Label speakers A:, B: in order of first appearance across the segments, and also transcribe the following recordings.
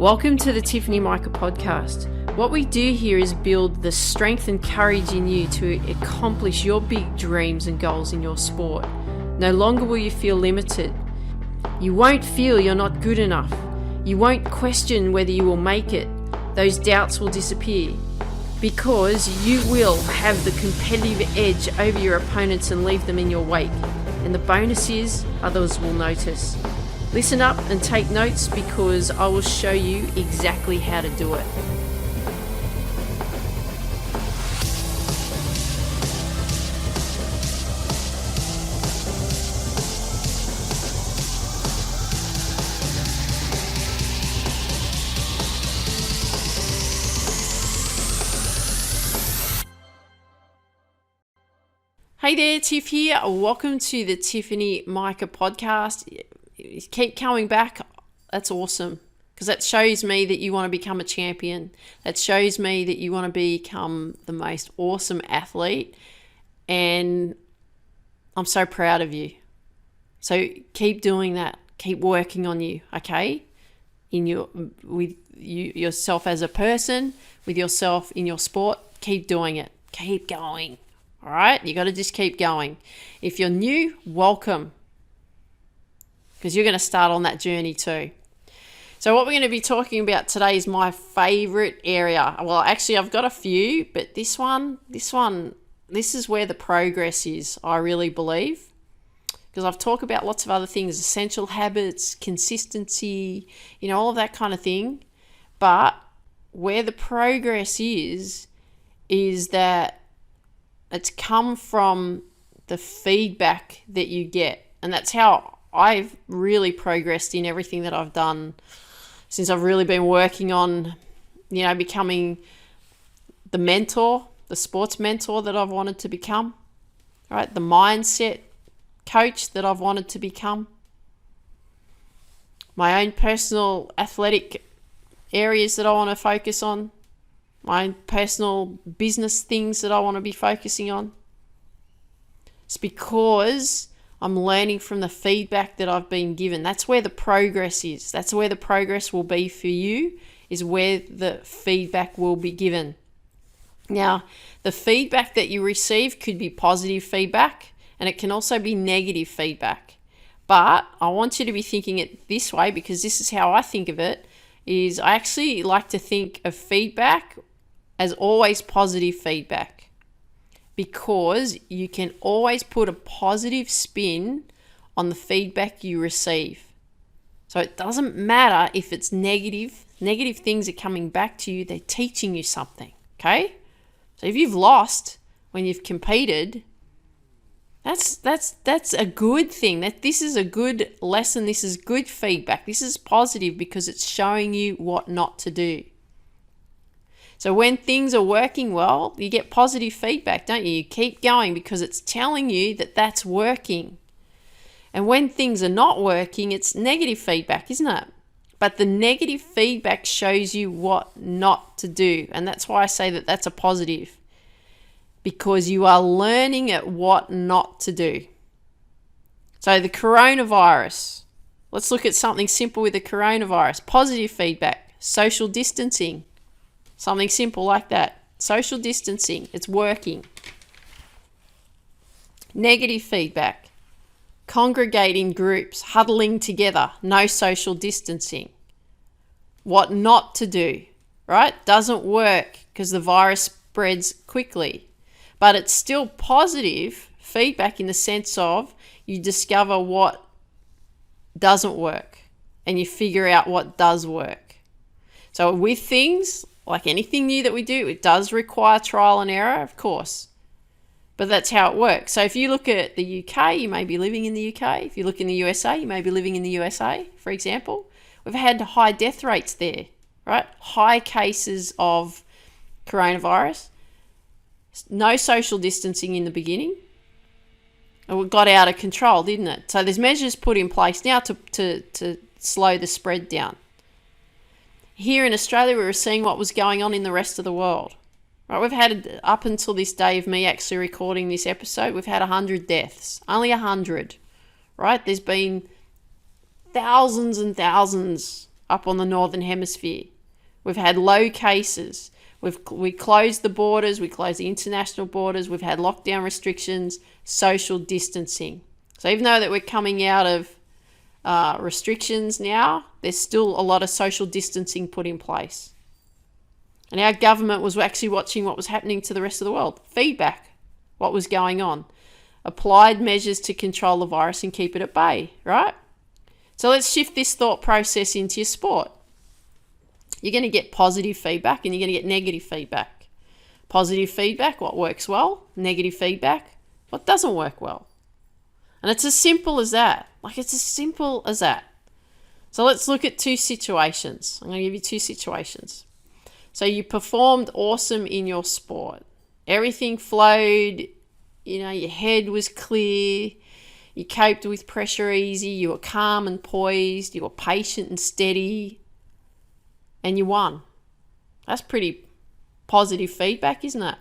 A: Welcome to the Tiffany Mika podcast. What we do here is build the strength and courage in you to accomplish your big dreams and goals in your sport. No longer will you feel limited. You won't feel you're not good enough. You won't question whether you will make it. Those doubts will disappear because you will have the competitive edge over your opponents and leave them in your wake. And the bonus is others will notice. Listen up and take notes because I will show you exactly how to do it. Hey there, Tiff here. Welcome to the Tiffany Mika podcast. Keep coming back. That's awesome because that shows me that you want to become a champion. That shows me that you want to become the most awesome athlete, and I'm so proud of you. So keep doing that. Keep working on you, okay? Yourself as a person, with yourself in your sport. Keep doing it. Keep going. All right? You got to just keep going. If you're new, welcome, because you're going to start on that journey too. So what we're going to be talking about today is my favorite area. Well, actually, I've got a few, but this is where the progress is, I really believe, because I've talked about lots of other things, essential habits, consistency, all of that kind of thing. But where the progress is that it's come from the feedback that you get. And that's how I've really progressed in everything that I've done since I've really been working on, becoming the mentor, the sports mentor that I've wanted to become, right? The mindset coach that I've wanted to become, my own personal athletic areas that I want to focus on, my own personal business things that I want to be focusing on. It's because I'm learning from the feedback that I've been given. That's where the progress is. That's where the progress will be for you, is where the feedback will be given. Now, the feedback that you receive could be positive feedback, and it can also be negative feedback. But I want you to be thinking it this way, because this is how I think of it, is I actually like to think of feedback as always positive feedback, because you can always put a positive spin on the feedback you receive. So it doesn't matter if it's negative. Negative things are coming back to you. They're teaching you something, okay? So if you've lost when you've competed, that's a good thing. This is a good lesson. This is good feedback. This is positive because it's showing you what not to do. So when things are working well, you get positive feedback, don't you? You keep going because it's telling you that that's working. And when things are not working, it's negative feedback, isn't it? But the negative feedback shows you what not to do. And that's why I say that that's a positive, because you are learning at what not to do. So the coronavirus, let's look at something simple with the coronavirus. Positive feedback, social distancing. Something simple like that. Social distancing, it's working. Negative feedback, congregate in groups, huddling together, no social distancing. What not to do, right? Doesn't work because the virus spreads quickly. But it's still positive feedback in the sense of you discover what doesn't work and you figure out what does work. So with things, like anything new that we do, it does require trial and error, of course. But that's how it works. So if you look at the UK, you may be living in the UK. If you look in the USA, you may be living in the USA, for example. We've had high death rates there, right? High cases of coronavirus. No social distancing in the beginning. And it got out of control, didn't it? So there's measures put in place now to slow the spread down. Here in Australia, we were seeing what was going on in the rest of the world. Right, we've had, up until this day of me actually recording this episode, we've had 100 deaths. Only 100, right? There's been thousands and thousands up on the Northern Hemisphere. We've had low cases. We closed the borders. We closed the international borders. We've had lockdown restrictions, social distancing. So even though that we're coming out of restrictions now, there's still a lot of social distancing put in place. And our government was actually watching what was happening to the rest of the world. Feedback, what was going on. Applied measures to control the virus and keep it at bay, right? So let's shift this thought process into your sport. You're going to get positive feedback and you're going to get negative feedback. Positive feedback, what works well. Negative feedback, what doesn't work well. And it's as simple as that. It's as simple as that. So let's look at two situations. I'm going to give you two situations. So you performed awesome in your sport. Everything flowed, your head was clear. You coped with pressure easy. You were calm and poised. You were patient and steady. And you won. That's pretty positive feedback, isn't it?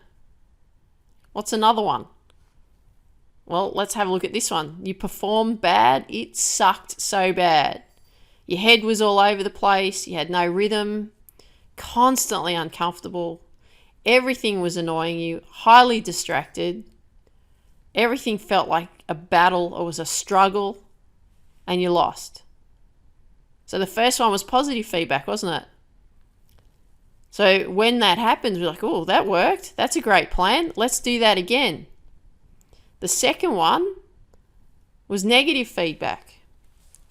A: What's another one? Well, let's have a look at this one. You performed bad. It sucked so bad. Your head was all over the place. You had no rhythm. Constantly uncomfortable. Everything was annoying you. Highly distracted. Everything felt like a battle or was a struggle. And you lost. So the first one was positive feedback, wasn't it? So when that happens, we're like, oh, that worked. That's a great plan. Let's do that again. The second one was negative feedback.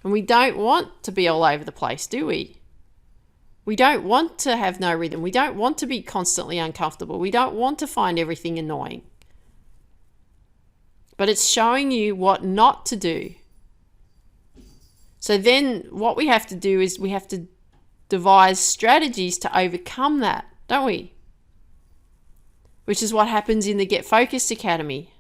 A: And we don't want to be all over the place, do we? We don't want to have no rhythm. We don't want to be constantly uncomfortable. We don't want to find everything annoying. But it's showing you what not to do. So then what we have to do is we have to devise strategies to overcome that, don't we? Which is what happens in the Get Focused Academy.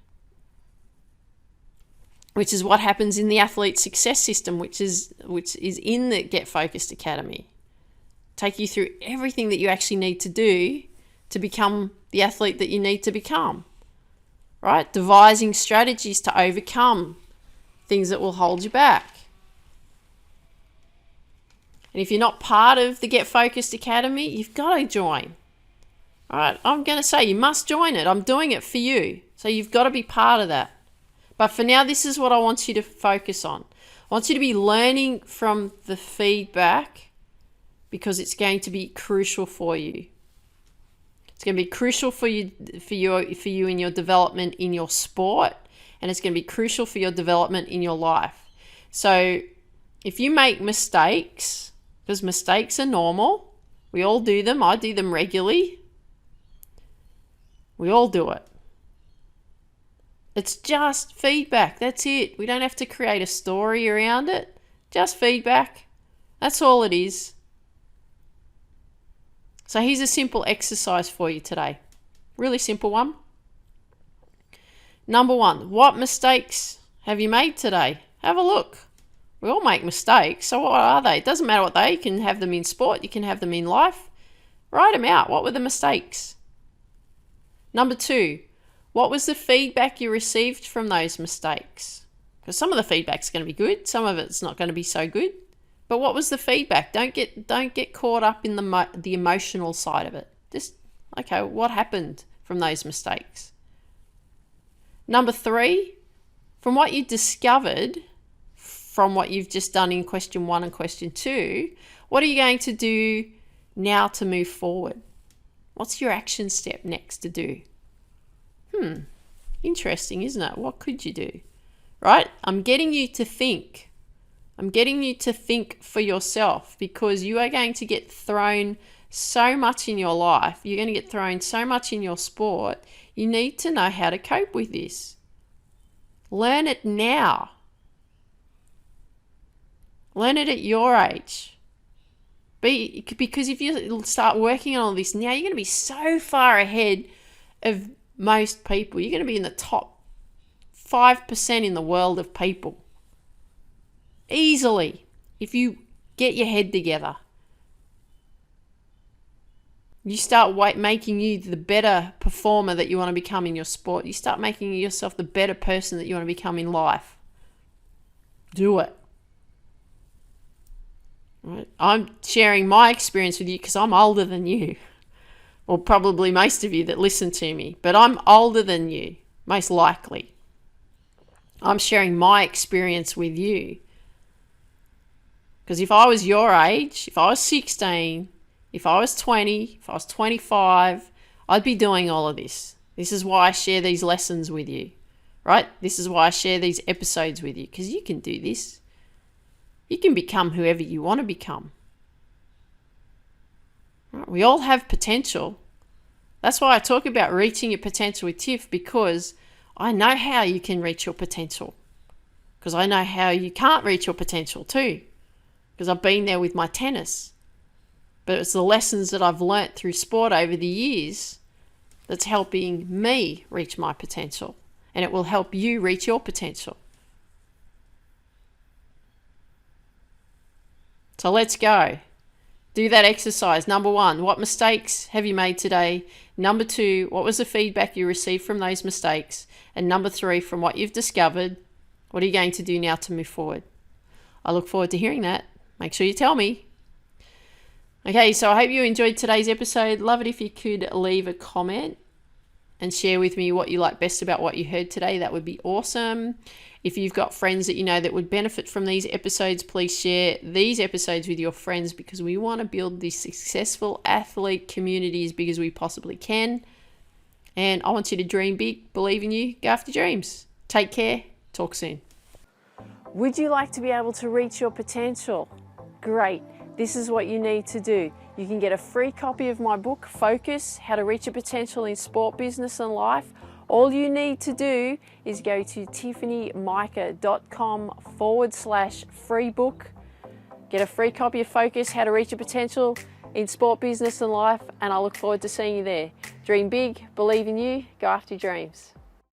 A: Which is what happens in the Athlete Success System, which is in the Get Focused Academy. Take you through everything that you actually need to do to become the athlete that you need to become. Right? Devising strategies to overcome things that will hold you back. And if you're not part of the Get Focused Academy, you've got to join. All right, I'm going to say you must join it. I'm doing it for you. So you've got to be part of that. But for now, this is what I want you to focus on. I want you to be learning from the feedback because it's going to be crucial for you. It's going to be crucial for you in your development in your sport, and it's going to be crucial for your development in your life. So if you make mistakes, because mistakes are normal, we all do them. I do them regularly. We all do it. It's just feedback. That's it. We don't have to create a story around it. Just feedback. That's all it is. So here's a simple exercise for you today. Really simple one. Number one, what mistakes have you made today? Have a look. We all make mistakes. So what are they? It doesn't matter what they are. You can have them in sport. You can have them in life. Write them out. What were the mistakes? Number two, what was the feedback you received from those mistakes? Because some of the feedback's going to be good. Some of it's not going to be so good. But what was the feedback? Don't get caught up in the emotional side of it. Just, okay, what happened from those mistakes? Number three, from what you discovered from what you've just done in question 1 and question 2, what are you going to do now to move forward? What's your action step next to do? Interesting, isn't it? What could you do? Right? I'm getting you to think. I'm getting you to think for yourself because you are going to get thrown so much in your life. You're going to get thrown so much in your sport. You need to know how to cope with this. Learn it now. Learn it at your age. Because if you start working on all this now, you're going to be so far ahead of most people. You're going to be in the top 5% in the world of people. Easily, if you get your head together. You start making you the better performer that you want to become in your sport. You start making yourself the better person that you want to become in life. Do it. Right? I'm sharing my experience with you because I'm older than you, or probably most of you that listen to me, but I'm older than you, most likely. I'm sharing my experience with you. Because if I was your age, if I was 16, if I was 20, if I was 25, I'd be doing all of this. This is why I share these lessons with you, right? This is why I share these episodes with you, because you can do this. You can become whoever you want to become. Right? We all have potential. That's why I talk about reaching your potential with Tiff, because I know how you can reach your potential. Because I know how you can't reach your potential too. Because I've been there with my tennis. But it's the lessons that I've learnt through sport over the years that's helping me reach my potential. And it will help you reach your potential. So let's go. Do that exercise. Number 1, what mistakes have you made today? Number 2, what was the feedback you received from those mistakes? And number 3, from what you've discovered, what are you going to do now to move forward? I look forward to hearing that. Make sure you tell me. Okay, so I hope you enjoyed today's episode. Love it if you could leave a comment and share with me what you like best about what you heard today. That would be awesome. If you've got friends that you know that would benefit from these episodes, please share these episodes with your friends, because we want to build this successful athlete community as big as we possibly can. And I want you to dream big, believe in you, go after dreams. Take care. Talk soon. Would you like to be able to reach your potential? Great. This is what you need to do. You can get a free copy of my book, Focus, How to Reach Your Potential in Sport, Business and Life. All you need to do is go to tiffanymika.com/free book. Get a free copy of Focus, How to Reach Your Potential in Sport, Business and Life, and I look forward to seeing you there. Dream big, believe in you, go after your dreams.